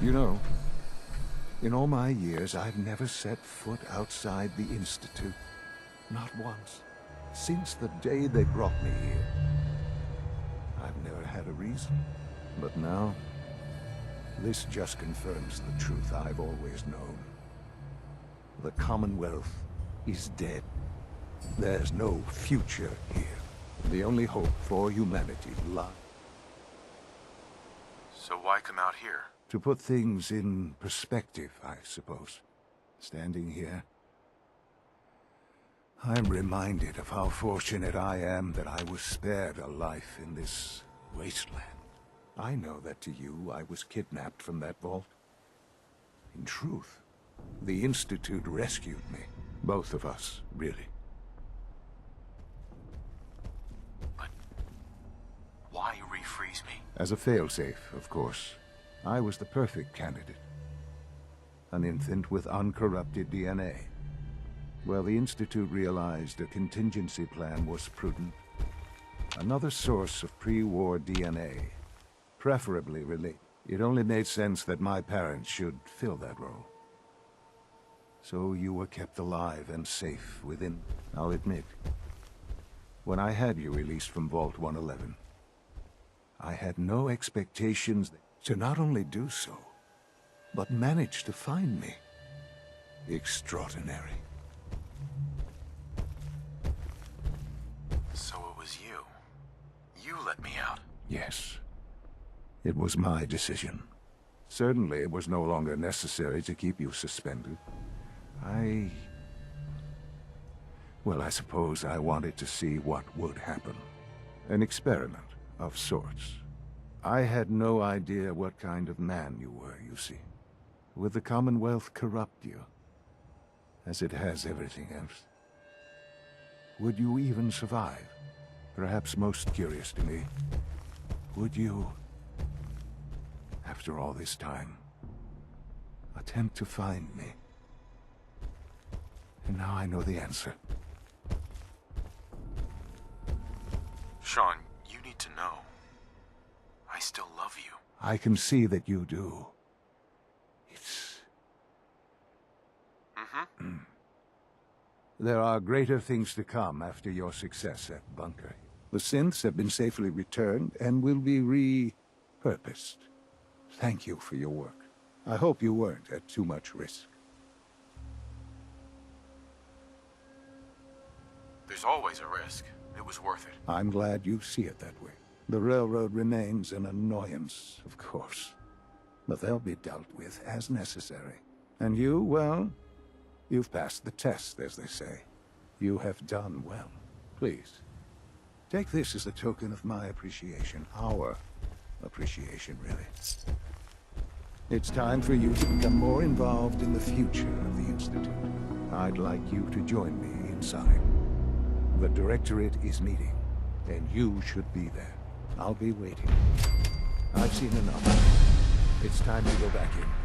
You know, in all my years, I've never set foot outside the Institute. Not once. Since the day they brought me here. I've never had a reason. But now, this just confirms the truth I've always known. The Commonwealth is dead. There's no future here. The only hope for humanity lies. So why come out here? To put things in perspective, I suppose. Standing here, I'm reminded of how fortunate I am that I was spared a life in this wasteland. I know that to you, I was kidnapped from that vault. In truth, the Institute rescued me. Both of us, really. But why refreeze me? As a failsafe, of course. I was the perfect candidate. An infant with uncorrupted DNA. Well, the Institute realized a contingency plan was prudent. Another source of pre-war DNA, preferably related. It only made sense that my parents should fill that role. So you were kept alive and safe within. I'll admit, when I had you released from Vault 111, I had no expectations to not only do so, but manage to find me. Extraordinary. So it was you. You let me out. Yes. It was my decision. Certainly it was no longer necessary to keep you suspended. Well, I suppose I wanted to see what would happen. An experiment of sorts. I had no idea what kind of man you were, you see. Would the Commonwealth corrupt you, as it has everything else? Would you even survive? Perhaps most curious to me, would you, after all this time, attempt to find me? And now I know the answer. Sean, you need to know. I still love you. I can see that you do. It's... There are greater things to come after your success at Bunker. The synths have been safely returned and will be repurposed. Thank you for your work. I hope you weren't at too much risk. There's always a risk. It was worth it. I'm glad you see it that way. The railroad remains an annoyance, of course. But they'll be dealt with as necessary. And you, well, you've passed the test, as they say. You have done well. Please, take this as a token of my appreciation. Our appreciation, really. It's time for you to become more involved in the future of the Institute. I'd like you to join me inside. The Directorate is meeting, and you should be there. I'll be waiting. I've seen enough. It's time to go back in.